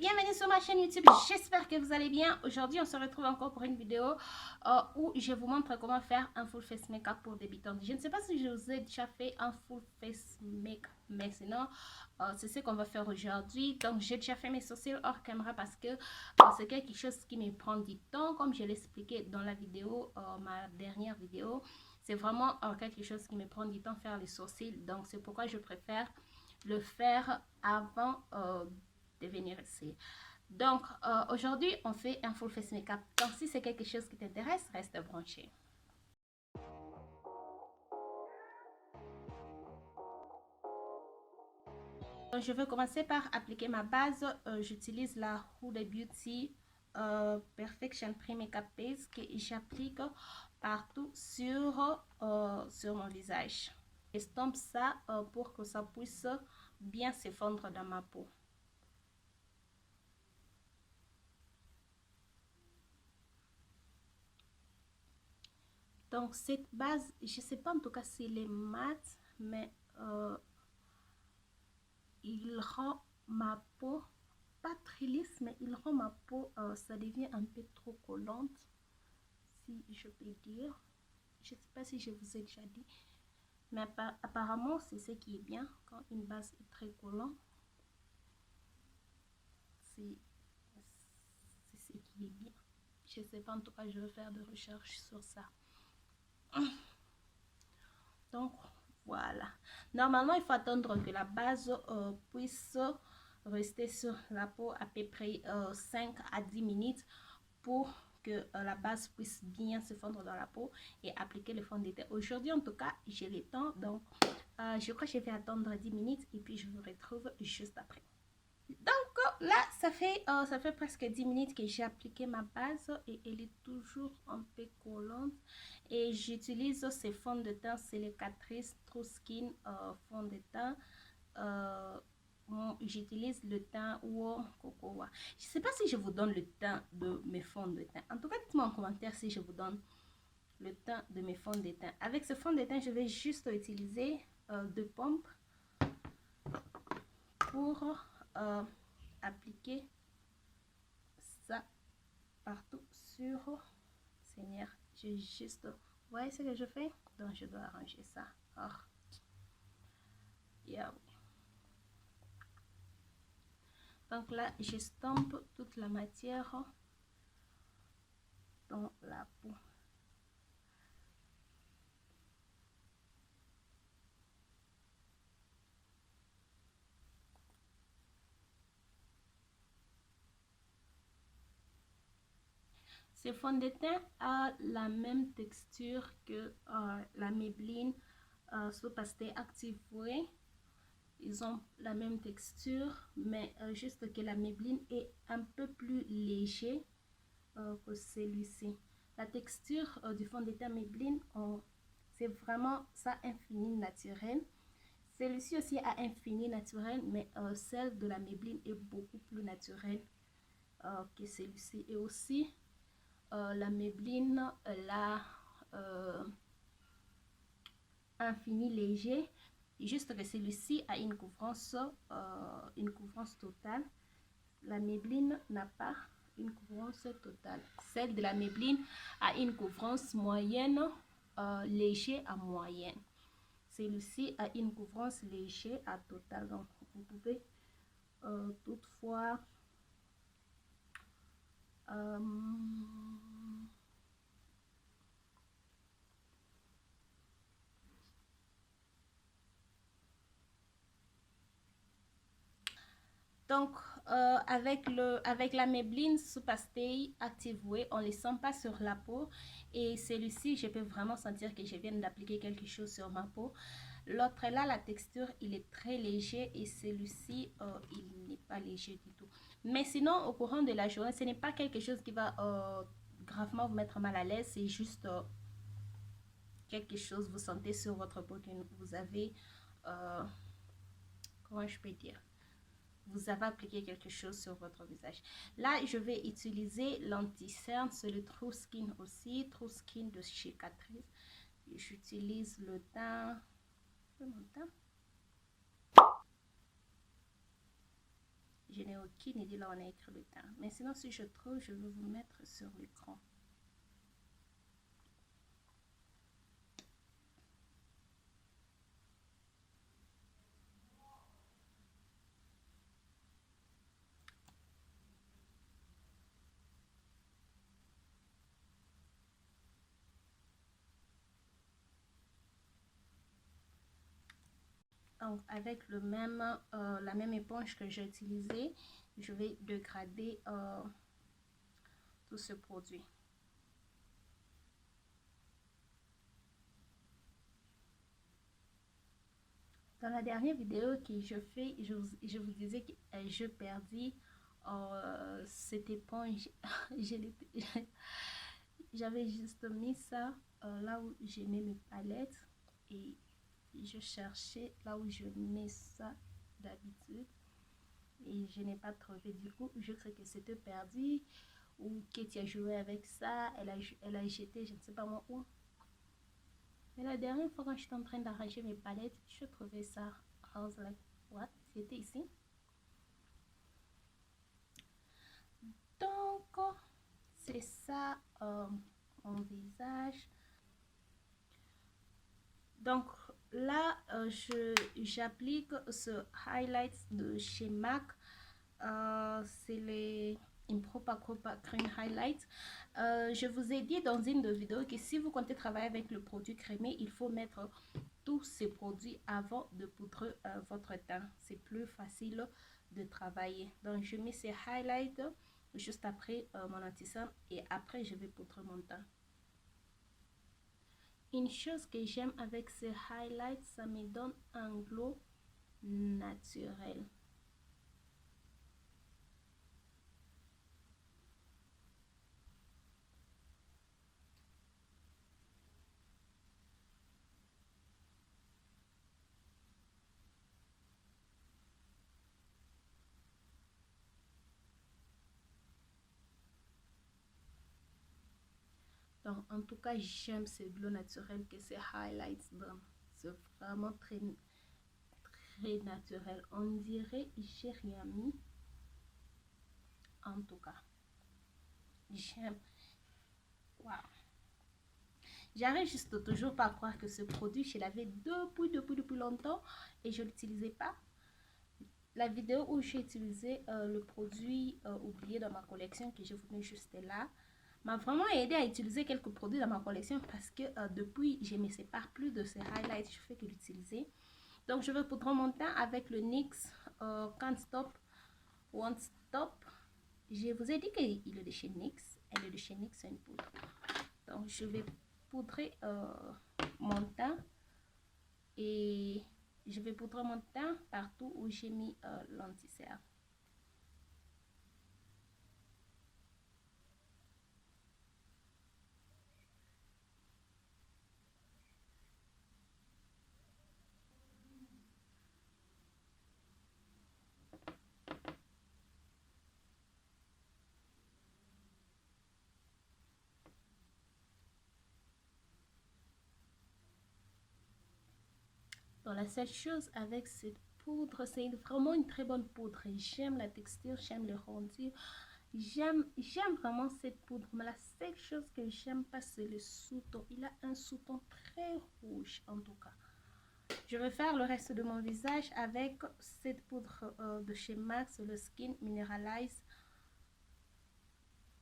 Bienvenue sur ma chaîne YouTube, j'espère que vous allez bien. Aujourd'hui on se retrouve encore pour une vidéo où je vous montre comment faire un full face make-up pour débutantes. Je ne sais pas si je vous ai déjà fait un full face make-up, mais sinon c'est ce qu'on va faire aujourd'hui. Donc j'ai déjà fait mes sourcils hors caméra parce que c'est quelque chose qui me prend du temps, comme je l'ai expliqué dans la vidéo, ma dernière vidéo. C'est vraiment quelque chose qui me prend du temps faire les sourcils, donc c'est pourquoi je préfère le faire avant de venir ici. Donc aujourd'hui on fait un full face make-up. Donc si c'est quelque chose qui t'intéresse, reste branché. Donc, je vais commencer par appliquer ma base. J'utilise la Huda Beauty Perfection Pre-Makeup Base que j'applique partout sur mon visage. J'estompe ça pour que ça puisse bien se fondre dans ma peau. Donc cette base, je sais pas en tout cas s'il est mat, mais il rend ma peau pas très lisse, mais il rend ma peau, ça devient un peu trop collante, si je peux dire. Je sais pas si je vous ai déjà dit, mais apparemment c'est ce qui est bien quand une base est très collante. C'est ce qui est bien. Je sais pas, en tout cas je vais faire des recherches sur ça. Donc voilà, normalement il faut attendre que la base puisse rester sur la peau à peu près 5 à 10 minutes pour que la base puisse bien se fondre dans la peau et appliquer le fond de teint. Aujourd'hui en tout cas j'ai le temps, donc je crois que je vais attendre 10 minutes et puis je vous retrouve juste après. Donc là ça fait presque 10 minutes que j'ai appliqué ma base et elle est toujours un peu collante, et j'utilise ces fonds de teint, c'est les Catrice True Skin fond de teint. J'utilise le teint Warm Cocoa. Je sais pas si je vous donne le teint de mes fonds de teint. En tout cas dites-moi en commentaire si je vous donne le teint de mes fonds de teint. Avec ce fond de teint je vais juste utiliser deux pompes pour appliquer ça partout sur Seigneur. J'ai juste, vous voyez ce que je fais, donc je dois arranger ça. Yeah. Donc là j'estompe toute la matière dans la peau. Ce fond de teint a la même texture que la Maybelline Super Stay Active Way. Ils ont la même texture, mais juste que la Maybelline est un peu plus léger que celui-ci. La texture du fond de teint Maybelline, c'est vraiment ça, infini naturel. Celui-ci aussi a infini naturel, mais celle de la Maybelline est beaucoup plus naturelle que celui-ci. Et aussi la Maybelline, la infini léger, juste que celui-ci a une couvrance totale. La Maybelline n'a pas une couvrance totale. Celle de la Maybelline a une couvrance moyenne, léger à moyenne. Celui-ci a une couvrance léger à totale. Donc vous pouvez toutefois donc avec la Maybelline Super Stay Active Way, on ne les sent pas sur la peau, et celui-ci je peux vraiment sentir que je viens d'appliquer quelque chose sur ma peau. L'autre là, la texture il est très léger, et celui-ci il n'est pas léger du tout. Mais sinon au courant de la journée, ce n'est pas quelque chose qui va gravement vous mettre mal à l'aise. C'est juste quelque chose vous sentez sur votre peau que vous avez comment je peux dire, vous avez appliqué quelque chose sur votre visage. Là je vais utiliser l'anti-cerne, c'est le True Skin aussi, True Skin de chez Catrice. J'utilise le teint, Je n'ai aucune idée là où on a écrit le teint. Mais sinon, si je trouve, je vais vous mettre sur l'écran. Donc, avec la même éponge que j'ai utilisée, je vais dégrader tout ce produit. Dans la dernière vidéo que je fais, je vous disais que je perdis cette éponge. J'avais juste mis ça là où j'ai mis mes palettes et je cherchais là où je mets ça d'habitude et je n'ai pas trouvé. Du coup, je crois que c'était perdu ou Katie a joué avec ça, elle a jeté, je ne sais pas moi où. Mais la dernière fois quand j'étais en train d'arranger mes palettes, je trouvais ça. I was like, what? C'était ici. Donc, c'est ça mon visage. Donc là, j'applique ce highlight de chez MAC. C'est les Impro Cream Highlight. Je vous ai dit dans une de vidéos que si vous comptez travailler avec le produit crémé, il faut mettre tous ces produits avant de poudrer votre teint. C'est plus facile de travailler. Donc je mets ces highlights juste après mon anti-cerne et après je vais poudrer mon teint. Une chose que j'aime avec ces highlights, ça me donne un glow naturel. Donc, en tout cas, j'aime ce glow naturel que ces highlights donnent. C'est vraiment très naturel. On dirait que j'ai rien mis. En tout cas, j'aime. Wow. J'arrive juste toujours pas à croire que ce produit, je l'avais depuis longtemps et je l'utilisais pas. La vidéo où j'ai utilisé le produit oublié dans ma collection que je vous mets juste là m'a vraiment aidé à utiliser quelques produits dans ma collection parce que depuis je ne me sépare plus de ces highlights, je fais que l'utiliser. Donc je vais poudrer mon teint avec le NYX Can't Stop Won't Stop. Je vous ai dit qu'il est de chez NYX, elle est de chez NYX, c'est une poudre. Donc je vais poudrer mon teint et je vais poudrer mon teint partout où j'ai mis l'anti-cerne. Donc la seule chose avec cette poudre, c'est vraiment une très bonne poudre. J'aime la texture, j'aime le rendu. J'aime vraiment cette poudre. Mais la seule chose que j'aime pas, c'est le sous-ton. Il a un sous-ton très rouge en tout cas. Je vais faire le reste de mon visage avec cette poudre de chez MAC, le Skin Mineralize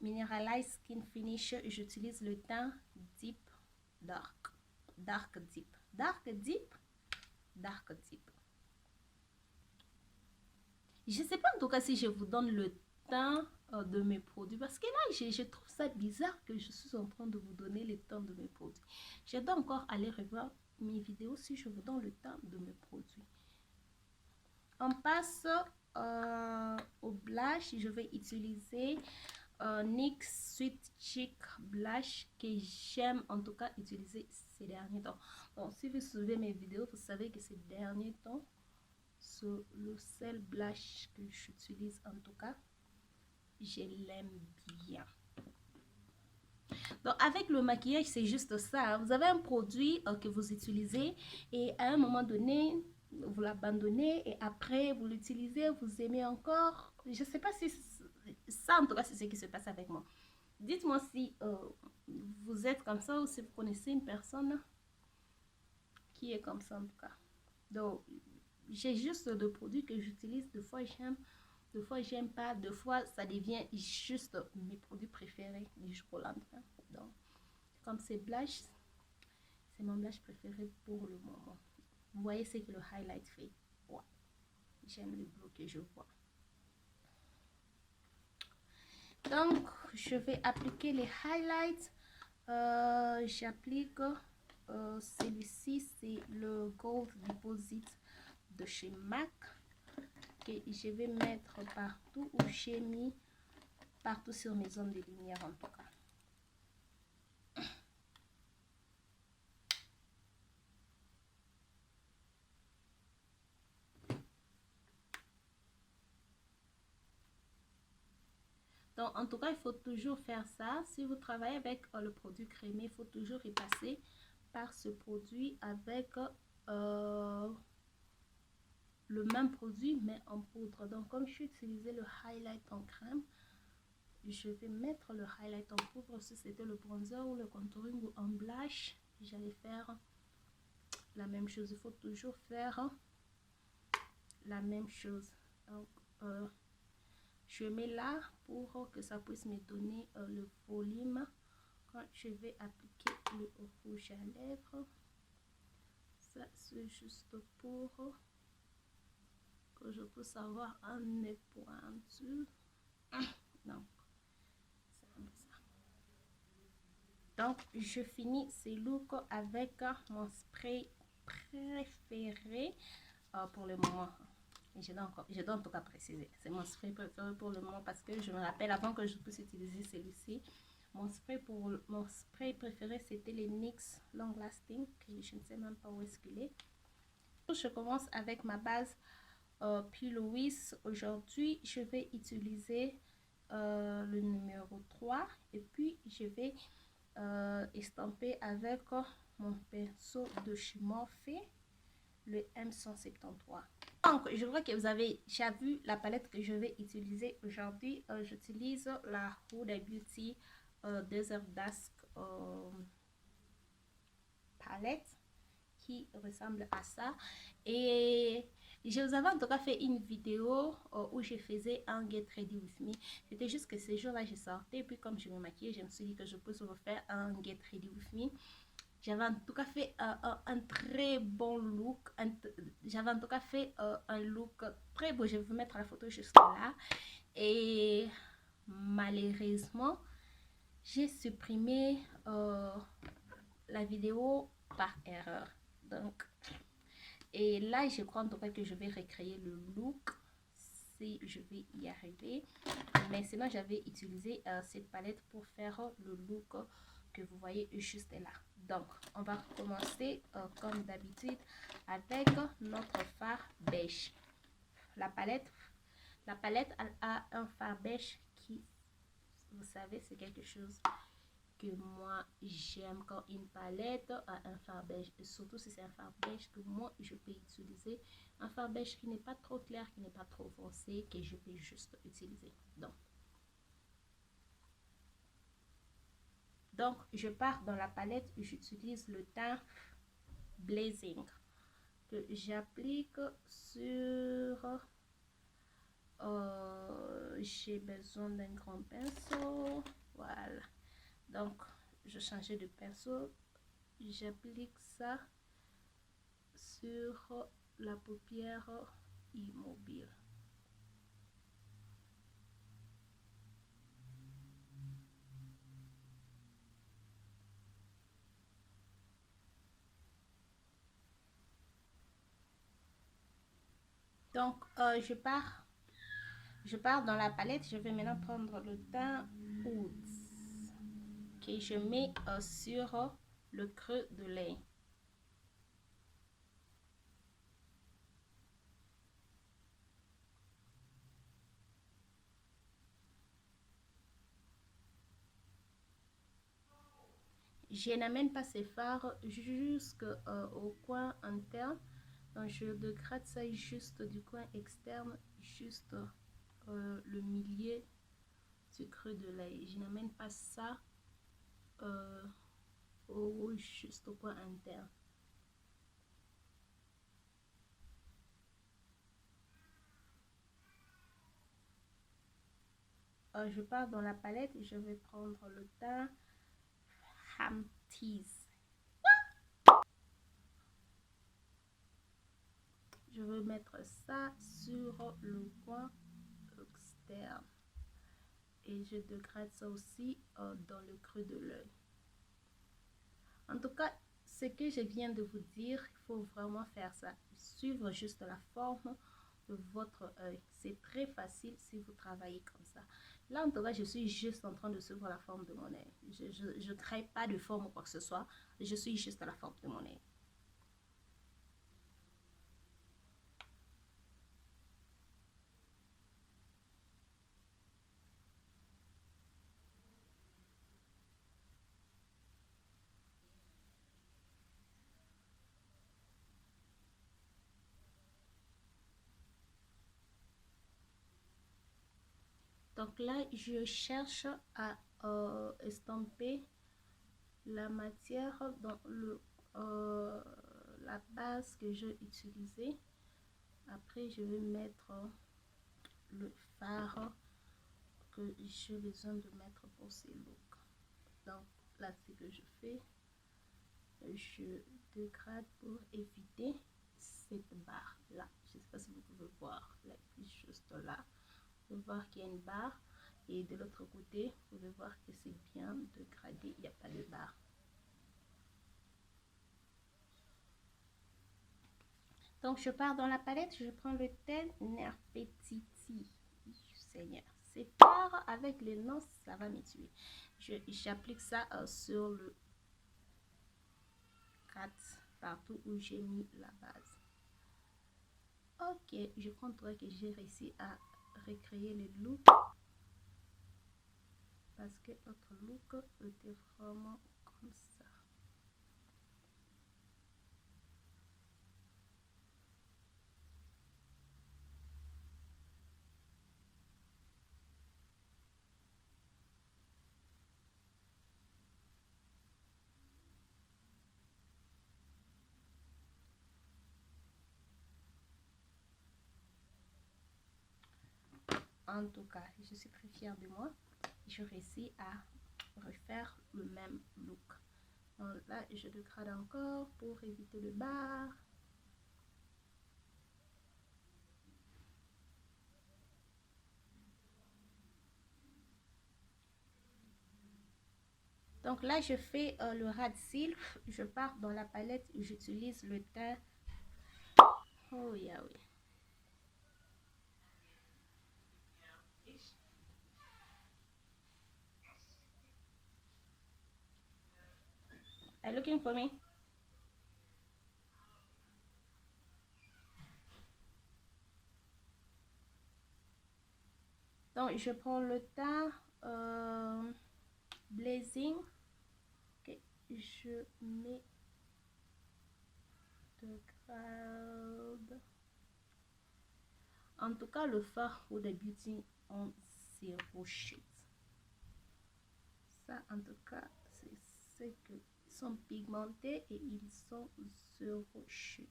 Skin Finish. J'utilise le teint Deep Dark. Dark Deep. Je sais pas en tout cas si je vous donne le teint de mes produits parce que là je trouve ça bizarre que je suis en train de vous donner le teint de mes produits. Je dois encore aller revoir mes vidéos si je vous donne le teint de mes produits. On passe au blush. Je vais utiliser NYX Sweet Cheek Blush que j'aime en tout cas utiliser ces derniers temps. Donc si vous suivez mes vidéos, vous savez que ces derniers temps c'est le seul blush que j'utilise en tout cas. Je l'aime bien. Donc avec le maquillage c'est juste ça. Vous avez un produit que vous utilisez et à un moment donné vous l'abandonnez et après vous l'utilisez, vous aimez encore. Je sais pas si ça, en tout cas, c'est ce qui se passe avec moi. Dites-moi si vous êtes comme ça ou si vous connaissez une personne qui est comme ça en tout cas. Donc, j'ai juste deux produits que j'utilise. Deux fois j'aime, deux fois j'aime pas. Deux fois ça devient juste mes produits préférés du jour au lendemain. Donc, comme c'est blush, c'est mon blush préféré pour le moment. Vous voyez ce que le highlight fait. Ouais. J'aime le bleu que je vois. Donc, je vais appliquer les highlights. J'applique celui-ci, c'est le Gold Deposit de chez MAC. Que je vais mettre partout où j'ai mis partout sur mes zones de lumière en tout cas. Donc, en tout cas, il faut toujours faire ça. Si vous travaillez avec le produit crémé, il faut toujours y passer par ce produit avec le même produit, mais en poudre. Donc, comme je suis utilisé le highlight en crème, je vais mettre le highlight en poudre. Si c'était le bronzer ou le contouring ou en blush, j'allais faire la même chose. Il faut toujours faire la même chose. Donc, je mets là pour que ça puisse me donner le volume quand je vais appliquer le rouge à lèvres. Ça c'est juste pour que je puisse avoir un nez pointu. Donc, c'est comme ça. Donc, je finis ces looks avec mon spray préféré pour le moment. Je dois en tout cas préciser. C'est mon spray préféré pour le moment parce que je me rappelle avant que je puisse utiliser celui-ci. Mon spray préféré c'était le NYX Long Lasting. Que je ne sais même pas où est-ce qu'il est. Je commence avec ma base P. Louis. Aujourd'hui, je vais utiliser le numéro 3 et puis je vais estamper avec mon pinceau de chez Morphe, le M173. Donc, je vois que vous avez déjà vu la palette que je vais utiliser aujourd'hui. J'utilise la Huda Beauty Desert Dusk palette qui ressemble à ça. Et je vous avais en tout cas fait une vidéo où je faisais un Get Ready With Me. C'était juste que ces jours-là, je sortais. Puis comme je me maquillais, je me suis dit que je peux refaire un Get Ready With Me. J'avais en tout cas fait un très bon look. J'avais en tout cas fait un look très beau. Je vais vous mettre la photo juste là. Et malheureusement, j'ai supprimé la vidéo par erreur. Donc, et là, je crois en tout cas que je vais recréer le look si je vais y arriver. Mais sinon, j'avais utilisé cette palette pour faire le look que vous voyez juste là. Donc, on va commencer comme d'habitude avec notre fard beige. La palette a un fard beige qui, vous savez, c'est quelque chose que moi j'aime quand une palette a un fard beige, et surtout si c'est un fard beige que moi je peux utiliser, un fard beige qui n'est pas trop clair, qui n'est pas trop foncé, que je peux juste utiliser. Donc je pars dans la palette, j'utilise le teint Blazing que j'applique sur j'ai besoin d'un grand pinceau. Voilà, donc je changeais de pinceau, j'applique ça sur la paupière immobile. Donc je pars dans la palette. Je vais maintenant prendre le teint Oud que je mets sur le creux de l'œil. Je n'amène pas ces fards jusqu'au coin interne Donc je dégrade ça juste du coin externe, juste le milieu du creux de l'œil. Je n'amène pas ça juste au coin interne. Je pars dans la palette et je vais prendre le teint Ham Tease. Je vais mettre ça sur le coin externe et je dégrade ça aussi dans le creux de l'œil. En tout cas, ce que je viens de vous dire, il faut vraiment faire ça. Suivre juste la forme de votre œil. C'est très facile si vous travaillez comme ça. Là, en tout cas, je suis juste en train de suivre la forme de mon œil. Je ne crée pas de forme ou quoi que ce soit. Je suis juste à la forme de mon œil. Donc là, je cherche à estomper la matière dans la base que j'ai utilisée. Après, je vais mettre le fard que j'ai besoin de mettre pour ces looks. Donc là, ce que je fais, je dégrade pour éviter cette barre là. Je ne sais pas si vous pouvez voir, là, juste là. Vous pouvez voir qu'il y a une barre et de l'autre côté, vous pouvez voir que c'est bien dégradé, il n'y a pas de barre. Donc je pars dans la palette, je prends le teint Nerfetiti. Seigneur, c'est fort avec les noms, ça va me tuer. J'applique ça sur le 4 partout où j'ai mis la base. Ok, je crois que j'ai réussi à recréer le look parce que notre look était vraiment comme ça. En tout cas, je suis très fière de moi. Je réussis à refaire le même look. Donc là, je dégrade encore pour éviter le barre. Donc là, je fais le ras de cils. Je pars dans la palette et j'utilise le teint. Oh yeah, oui. Are you looking for me? Donc, je prends le teint Blazing. Okay. Je mets de grade. En tout cas, le fard ou des beauty en zéro shade. Ça, en tout cas, c'est que ils sont pigmentés et ils sont zéro shade.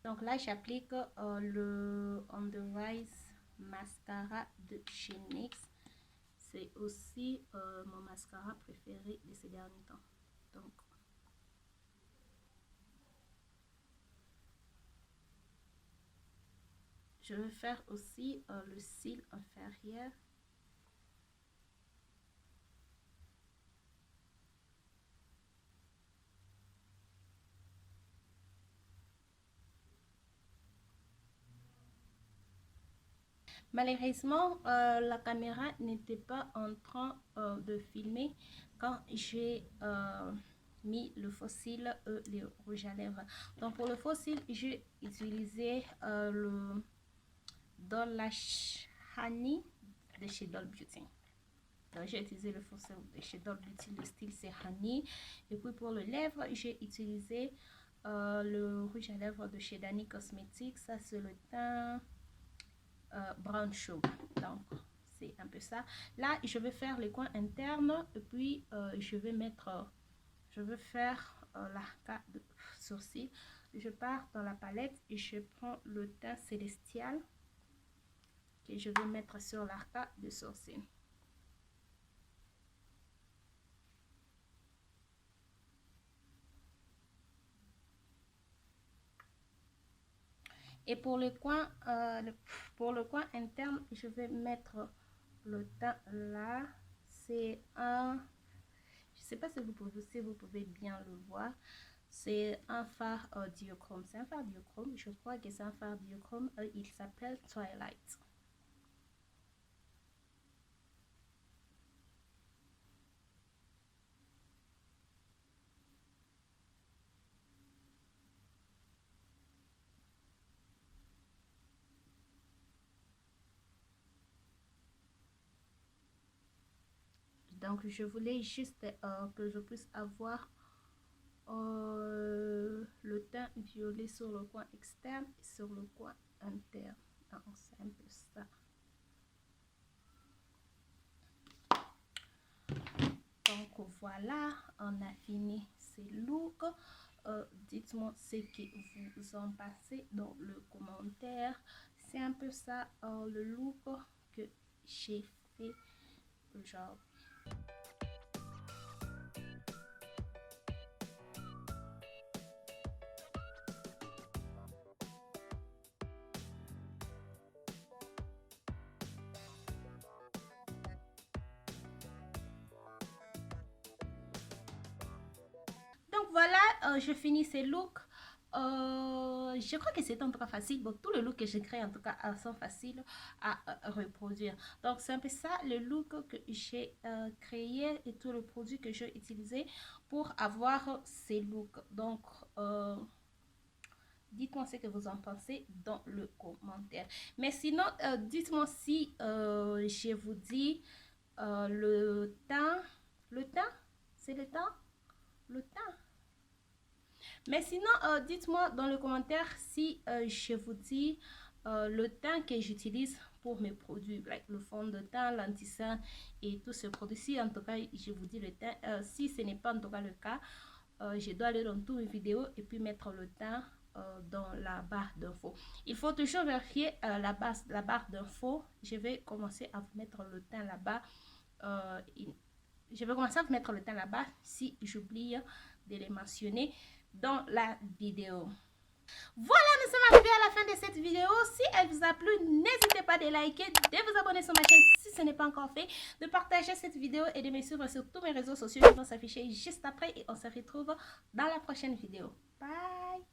Donc là, j'applique le On The Rise mascara de chez NYX. C'est aussi mon mascara préféré de ces derniers temps. Donc, je vais faire aussi le cil inférieur. Malheureusement, la caméra n'était pas en train de filmer quand j'ai mis le faux cil et le rouge à lèvres. Donc pour le faux cil, j'ai utilisé le Doll Lash Honey de chez Doll Beauty. J'ai utilisé le fond de chez Dolce Beauty, le style c'est Honey. Et puis pour le lèvre, j'ai utilisé le rouge à lèvres de chez Dani Cosmetics. Ça c'est le teint brown sugar. Donc c'est un peu ça. Là je vais faire les coins internes et puis je vais faire l'arcade de sourcil. Je pars dans la palette et je prends le teint célestial que je vais mettre sur l'arcade de sourcil. Et pour le coin interne, je vais mettre le teint là. C'est un, je sais pas si vous pouvez bien le voir. C'est un fard diochrome. C'est un fard diochrome. Je crois que c'est un fard diochrome. Il s'appelle Twilight. Donc, je voulais juste que je puisse avoir le teint violet sur le coin externe et sur le coin interne. C'est un peu ça. Donc, voilà, on a fini ces looks. Dites-moi ce que vous en pensez dans le commentaire. C'est un peu ça le look que j'ai fait aujourd'hui. Donc voilà, je finis ces looks. Je crois que c'est en tout cas facile. Bon, tous les looks que j'ai créés en tout cas sont faciles à reproduire. Donc c'est un peu ça le look que j'ai créé et tous les produits que j'ai utilisés pour avoir ces looks. Donc dites-moi ce que vous en pensez dans le commentaire. Mais sinon, dites-moi si je vous dis le teint, c'est le teint. Mais sinon, dites-moi dans le commentaire si je vous dis le teint que j'utilise pour mes produits, like le fond de teint, l'anti-cernes et tous ces produits-ci. En tout cas, je vous dis le teint. Si ce n'est pas en tout cas le cas, je dois aller dans toutes mes vidéos et puis mettre le teint dans la barre d'infos. Il faut toujours vérifier la barre d'infos. Je vais commencer à vous mettre le teint là-bas. Je vais commencer à vous mettre le teint là-bas si j'oublie de les mentionner dans la vidéo. Voilà, nous sommes arrivés à la fin de cette vidéo. Si elle vous a plu, n'hésitez pas de liker, de vous abonner sur ma chaîne si ce n'est pas encore fait, de partager cette vidéo et de me suivre sur tous mes réseaux sociaux qui vont s'afficher juste après et on se retrouve dans la prochaine vidéo. Bye!